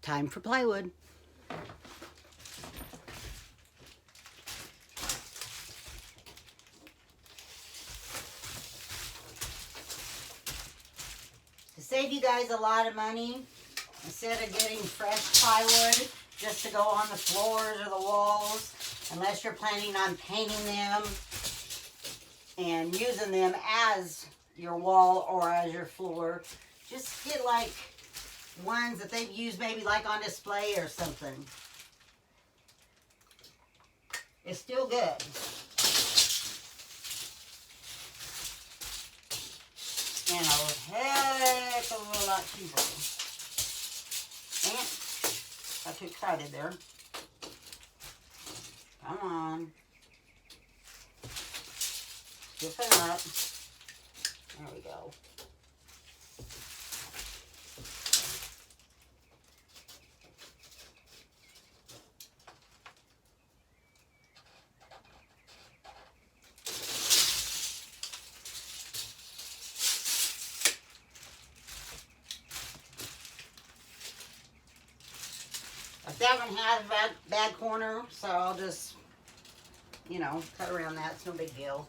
time for plywood. To save you guys a lot of money, instead of getting fresh plywood just to go on the floors or the walls, unless you're planning on painting them and using them as your wall or as your floor, just get like ones that they've used maybe like on display or something. It's still good. And a heck of a lot cheaper. Dang it. Got too excited there. Come on. Stiffen up. There we go. That one has a bad corner, so I'll just, you know, cut around that. It's no big deal.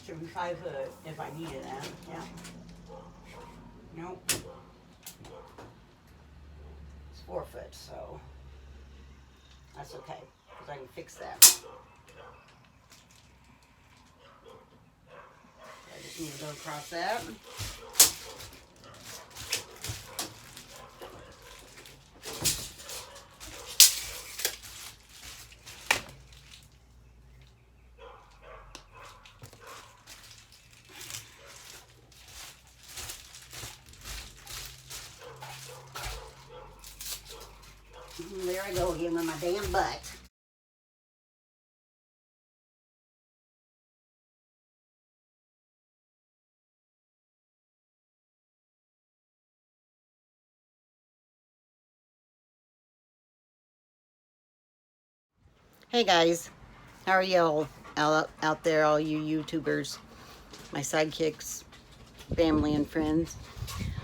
Should be 5 foot if I needed that. Yeah. Nope. It's 4 foot, so that's okay, because I can fix that. I just need to go across that. There I go again with my damn butt. Hey guys, how are y'all out there, all you YouTubers, my sidekicks, family and friends?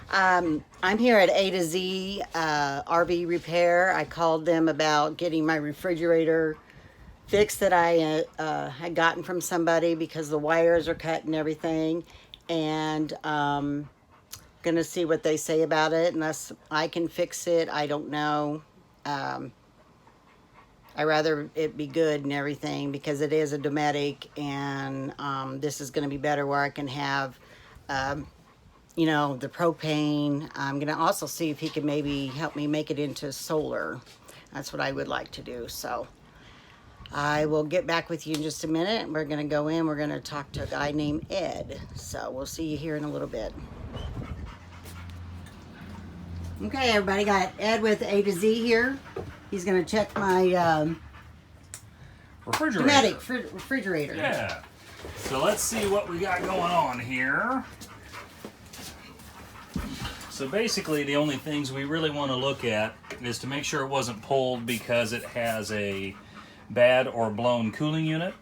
I'm here at A to Z RV Repair. I called them about getting my refrigerator fixed that I had gotten from somebody because the wires are cut and everything, and gonna see what they say about it. Unless I can fix it, I don't know. I'd rather it be good and everything because it is a Dometic, and this is going to be better where I can have, you know, the propane. I'm going to also see if he can maybe help me make it into solar. That's what I would like to do. So I will get back with you in just a minute. We're going to go in. We're going to talk to a guy named Ed. So we'll see you here in a little bit. Okay, everybody, got Ed with A to Z here. He's going to check my refrigerator. Yeah. So let's see what we got going on here. So basically the only things we really want to look at is to make sure it wasn't pulled because it has a bad or blown cooling unit.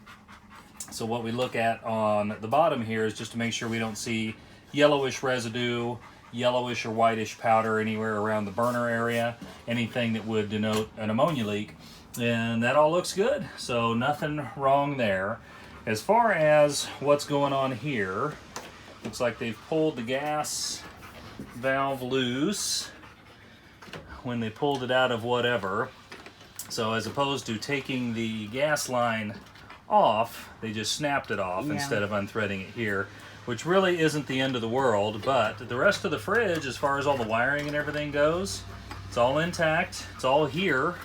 So what we look at on the bottom here is just to make sure we don't see yellowish residue, yellowish or whitish powder anywhere around the burner area, anything that would denote an ammonia leak. And that all looks good, so nothing wrong there. As far as what's going on here, looks like they've pulled the gas valve loose when they pulled it out of whatever. So as opposed to taking the gas line off, they just snapped it off instead of unthreading it here, which really isn't the end of the world. But the rest of the fridge, as far as all the wiring and everything goes, it's all intact, it's all here.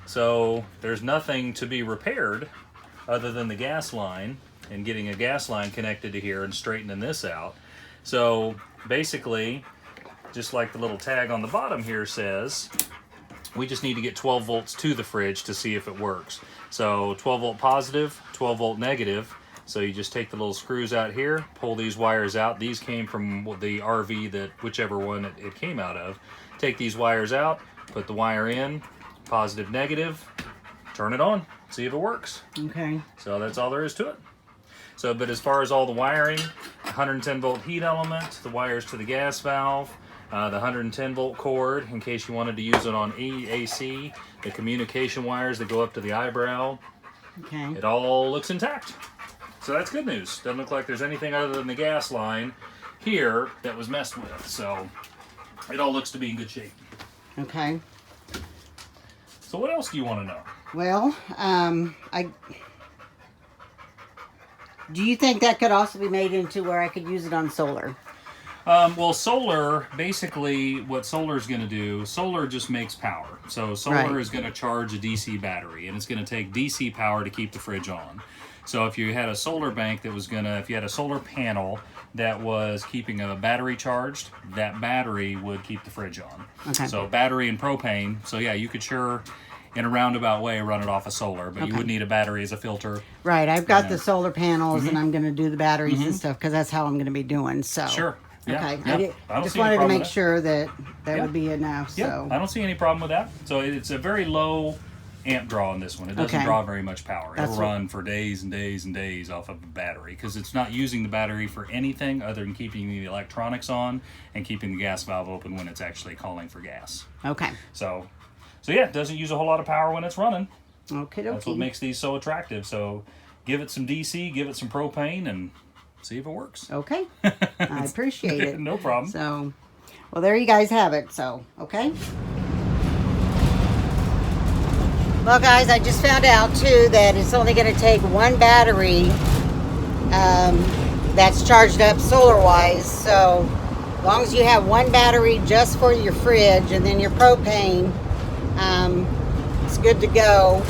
So there's nothing to be repaired other than the gas line and getting a gas line connected to here and straightening this out. So basically, just like the little tag on the bottom here says, we just need to get 12 volts to the fridge to see if it works. So 12 volt positive, 12 volt negative. So you just take the little screws out here, pull these wires out. These came from the RV, that whichever one it came out of. Take these wires out, put the wire in, positive, negative, turn it on, see if it works. Okay. So that's all there is to it. So, but as far as all the wiring, 110 volt heat element, the wires to the gas valve, the 110 volt cord in case you wanted to use it on AC, the communication wires that go up to the eyebrow. Okay. It all looks intact. So that's good news. Doesn't look like there's anything other than the gas line here that was messed with. So it all looks to be in good shape. Okay. So what else do you want to know? Well, do you think that could also be made into where I could use it on solar? Well, solar, basically what solar is going to do, solar just makes power. So solar is going to charge a DC battery, and it's going to take DC power to keep the fridge on. So if you had a solar bank that was going to, if you had a solar panel that was keeping a battery charged, that battery would keep the fridge on. Okay. So battery and propane, so yeah, you could sure, in a roundabout way, run it off of solar, but you would need a battery as a filter. Right, I've got the solar panels, and I'm going to do the batteries and stuff, because that's how I'm going to be doing, so. Sure. Yeah, okay, I just wanted to make sure that would be enough. So. Yeah, I don't see any problem with that. So it's a very low amp draw on this one. It doesn't draw very much power. It'll run for days and days and days off of a battery because it's not using the battery for anything other than keeping the electronics on and keeping the gas valve open when it's actually calling for gas. Okay. So yeah, it doesn't use a whole lot of power when it's running. Okay. That's what makes these so attractive. So give it some DC, give it some propane, and see if it works. Okay. I appreciate it. No problem. So, well, there you guys have it. So, okay. Well, guys, I just found out, too, that it's only going to take one battery that's charged up solar-wise. So, as long as you have one battery just for your fridge and then your propane, it's good to go.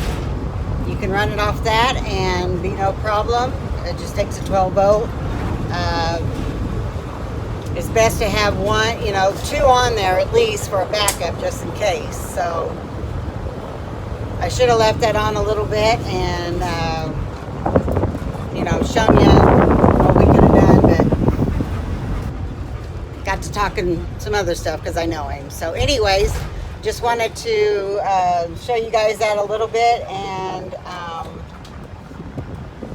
You can run it off that and be no problem. It just takes a 12 volt. It's best to have one, two on there at least for a backup just in case. So I should have left that on a little bit and, shown you what we could have done, but got to talking some other stuff because I know him. So anyways, just wanted to show you guys that a little bit, and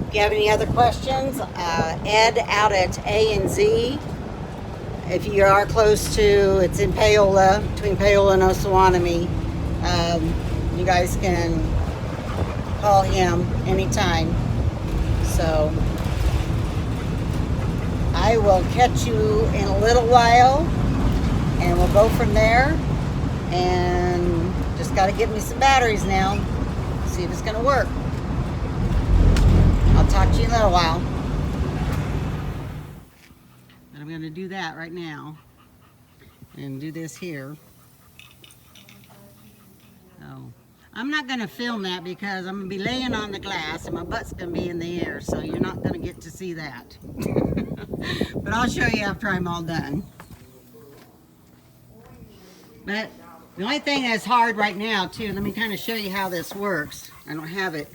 if you have any other questions, Ed out at A&Z. If you are close to, it's in Paola, between Paola and Osawatomie. You guys can call him anytime. So I will catch you in a little while, and we'll go from there. And just got to get me some batteries now. See if it's going to work. I'll talk to you in a little while. But I'm going to do that right now. And do this here. So, I'm not going to film that because I'm going to be laying on the glass and my butt's going to be in the air. So you're not going to get to see that. But I'll show you after I'm all done. But the only thing that's hard right now, too, let me kind of show you how this works. I don't have it.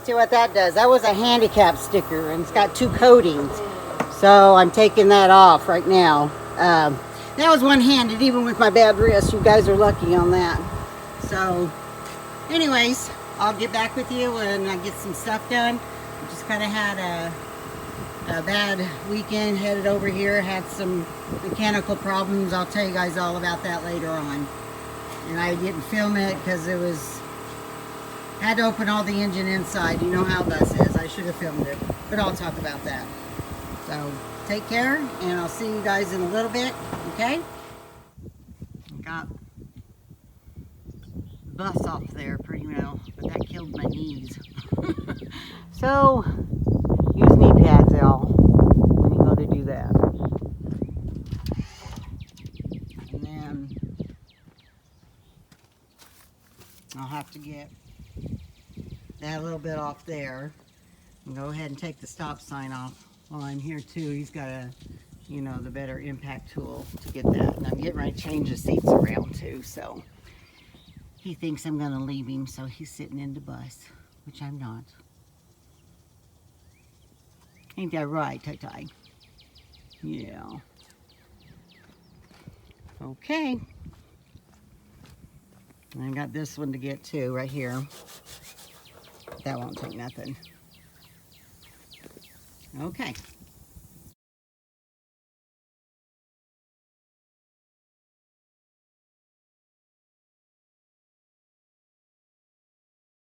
See what that does. That was a handicap sticker, and it's got 2 coatings, so I'm taking that off right now. That was one-handed, even with my bad wrist. You guys are lucky on that. So anyways, I'll get back with you when I get some stuff done. I just kind of had a bad weekend, headed over here, had some mechanical problems. I'll tell you guys all about that later on. And I didn't film it because it was had to open all the engine inside. You know how this is. I should have filmed it, but I'll talk about that. So take care, and I'll see you guys in a little bit. Okay? Got the bus off there pretty well, but that killed my knees. So use knee pads, y'all, when you go to do that. And then I'll have to get that a little bit off there and go ahead and take the stop sign off while I'm here too. He's got a, you know, the better impact tool to get that. And I'm getting ready to change the seats around too, so he thinks I'm gonna leave him, so he's sitting in the bus, which I'm not. Ain't that right, Tai-Tai? Yeah. Okay. I got this one to get too, right here. That won't take nothing. Okay.